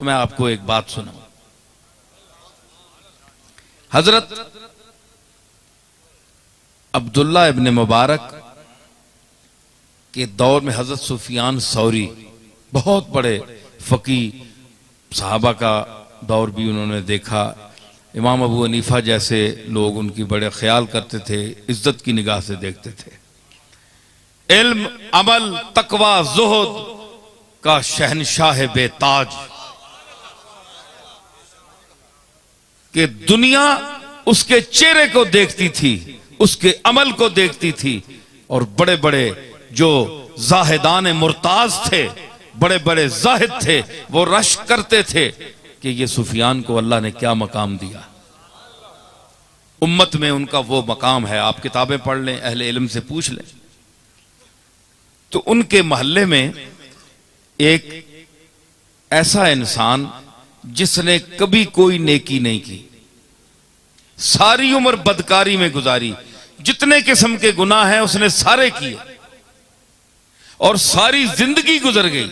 मैं आपको एक बात सुनाऊं। हजरत अब्दुल्ला इब्न मुबारक के दौर में हजरत सुफियान सौरी बहुत बड़े फकी, सहाबा का दौर भी उन्होंने देखा। इमाम अबू हनीफा जैसे लोग उनकी बड़े ख्याल करते थे, इज्जत की निगाह से देखते थे। इल्म, अमल, तकवा, जुहद का शहनशाह बेताज कि दुनिया उसके चेहरे को देखती थी, उसके अमल को देखती थी। और बड़े बड़े जो जाहिदान मुर्ताज थे, बड़े बड़े जाहिद थे, वो रश करते थे कि ये सुफियान को अल्लाह ने क्या मकाम दिया। उम्मत में उनका वो मकाम है। आप किताबें पढ़ लें, अहले इल्म से पूछ लें। तो उनके मोहल्ले में एक ऐसा इंसान जिसने कभी कोई नेकी नहीं की, सारी उम्र बदकारी में गुजारी, जितने किस्म के गुनाह हैं उसने सारे किए और सारी जिंदगी गुजर गई,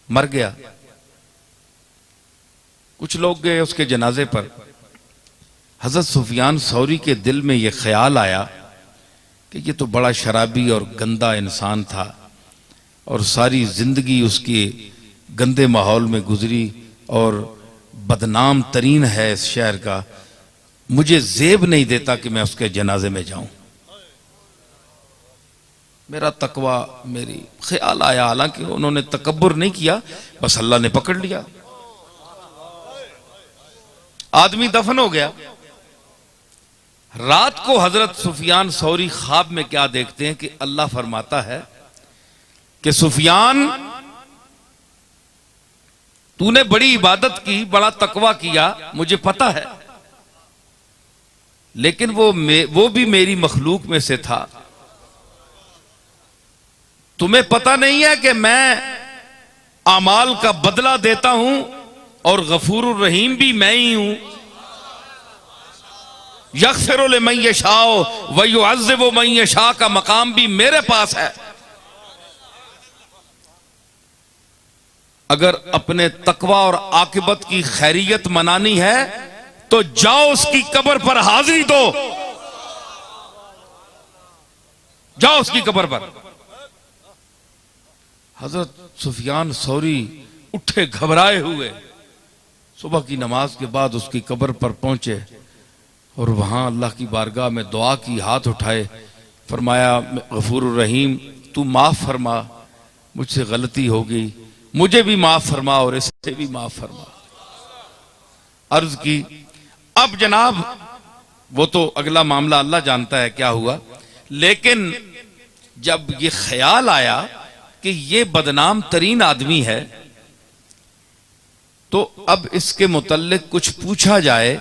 मर गया। कुछ लोग गए उसके जनाजे पर। हजरत सुफियान सौरी के दिल में यह ख्याल आया कि ये तो बड़ा शराबी और गंदा इंसान था और सारी जिंदगी उसके गंदे माहौल में गुजरी और बदनाम तरीन है इस शहर का। मुझे जेब नहीं देता कि मैं उसके जनाजे में जाऊं। मेरा तकवा, मेरी ख्याल आया, हालांकि उन्होंने तकब्बुर नहीं किया, बस अल्लाह ने पकड़ लिया। आदमी दफन हो गया। रात को हजरत सुफियान सौरी ख्वाब में क्या देखते हैं कि अल्लाह फरमाता है कि सुफियान, तूने बड़ी इबादत की, बड़ा तकवा किया, मुझे पता है, लेकिन वो भी मेरी मखलूक में से था। तुम्हें पता नहीं है कि मैं आमाल का बदला देता हूं और गफूरुर रहीम भी मैं ही हूं। यग़फ़िरु लिमन यशाअ व युअज़्ज़िबु मन यशाअ का मकाम भी मेरे पास है। अगर अपने तकवा और आकिबत की खैरियत मनानी है तो जाओ उसकी कब्र पर हाजिरी दो, जाओ उसकी कब्र पर। हजरत सुफियान सौरी उठे घबराए हुए, सुबह की नमाज के बाद उसकी कब्र पर पहुंचे और वहां अल्लाह की बारगाह में दुआ की, हाथ उठाए, फरमाया गफूरुर रहीम, तू माफ फरमा, मुझसे गलती हो गई, मुझे भी माफ फरमा और इससे भी माफ फरमा। अर्ज की। अब जनाब वो तो अगला मामला अल्लाह जानता है क्या हुआ, लेकिन जब ये ख्याल आया कि ये बदनाम तरीन आदमी है तो अब इसके मुतल्लिक कुछ पूछा जाए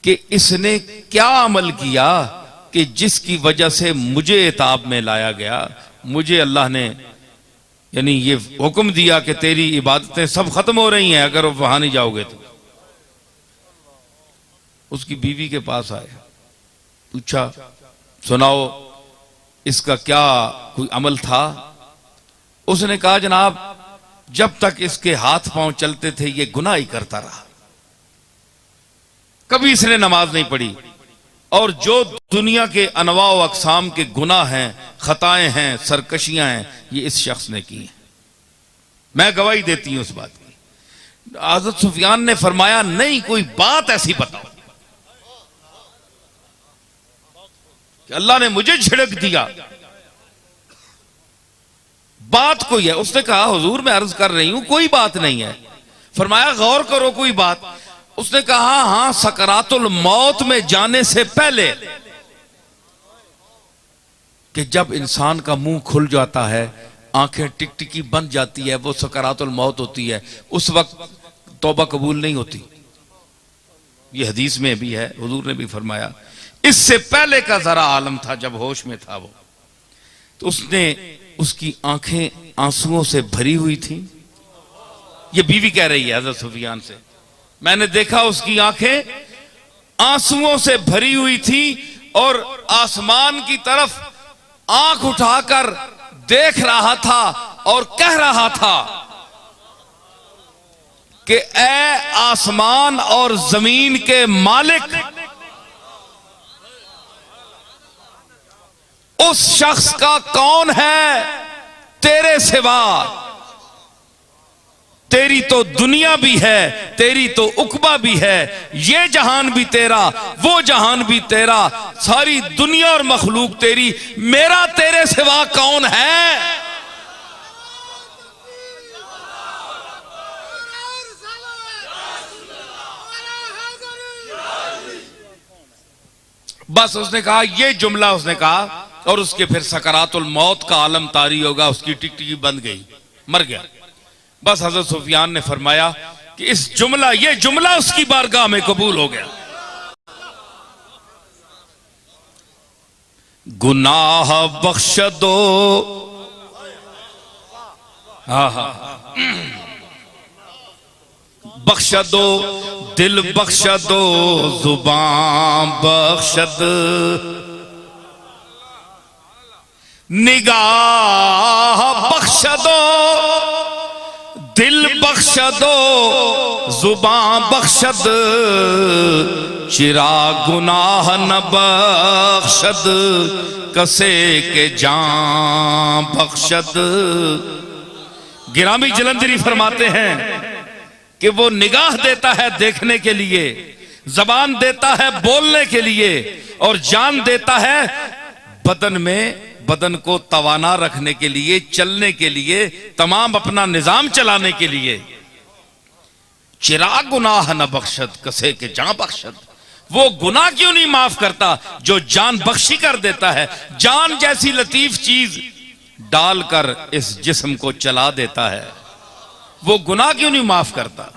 कि इसने क्या अमल किया कि जिसकी वजह से मुझे इताब में लाया गया, मुझे अल्लाह ने यानी ये हुक्म दिया कि तेरी इबादतें सब खत्म हो रही हैं अगर वहां नहीं जाओगे तो। उसकी बीवी के पास आए, पूछा, सुनाओ इसका क्या कोई अमल था? उसने कहा, जनाब जब तक इसके हाथ पांव चलते थे ये गुनाह ही करता रहा, कभी इसने नमाज नहीं पढ़ी और जो दुनिया के अनवा व अकसाम के गुनाह हैं, खताएं हैं, सरकशियां हैं, ये इस शख्स ने की हैं। मैं गवाही देती हूं उस बात की। हज़रत सुफियान ने फरमाया, नहीं कोई बात ऐसी बताओ कि अल्लाह ने मुझे झिड़क दिया, बात कोई है? उसने कहा, हुजूर मैं अर्ज कर रही हूं कोई बात नहीं है। फरमाया, गौर करो कोई बात। उसने कहा, हां, सकरातुल मौत में जाने से पहले कि जब इंसान का मुंह खुल जाता है, आंखें टिकटिकी बन जाती है, वो सकरातुल मौत होती है, उस वक्त तौबा कबूल नहीं होती। ये हदीस में भी है, हुजूर ने भी फरमाया। इससे पहले का जरा आलम था जब होश में था वो, तो उसने, उसकी आंखें आंसुओं से भरी हुई थी। ये बीवी कह रही है हज़रत सुफियान से, मैंने देखा उसकी आंखें आंसुओं से भरी हुई थी और आसमान की तरफ आंख उठाकर देख रहा था और कह रहा था कि ए आसमान और जमीन के मालिक, उस शख्स का कौन है तेरे सिवा? तेरी तो दुनिया भी है, तेरी तो उकबा भी है, ये जहान भी तेरा, वो जहान भी तेरा, सारी दुनिया और मखलूक तेरी, मेरा तेरे सिवा कौन है? बस उसने कहा, ये जुमला उसने कहा, और उसके फिर सकरातुल मौत का आलम तारी होगा, उसकी टिकटिकी बंद गई, मर गया। बस हजरत सुफियान ने फरमाया कि ये जुमला उसकी बारगाह में कबूल हो गया। गुनाह बख्श दो, बख्श दो, दिल बख्श दो, जुबान बख्श दो, निगाह बख्श दो, दिल बख्श दो, जुबान बख्श दो, चिराग गुनाह न बख्शद, कसे के जान बख्शद। गिरामी जलंधरी फरमाते हैं कि वो निगाह देता है देखने के लिए, जबान देता है बोलने के लिए, और जान देता है बदन में, बदन को तवाना रखने के लिए, चलने के लिए, तमाम अपना निजाम चलाने के लिए। चिराग गुनाह न बख्शद, कसे के जान बख्शद। वो गुनाह क्यों नहीं माफ करता जो जान बख्शी कर देता है? जान जैसी लतीफ चीज डालकर इस जिस्म को चला देता है, वो गुनाह क्यों नहीं माफ करता?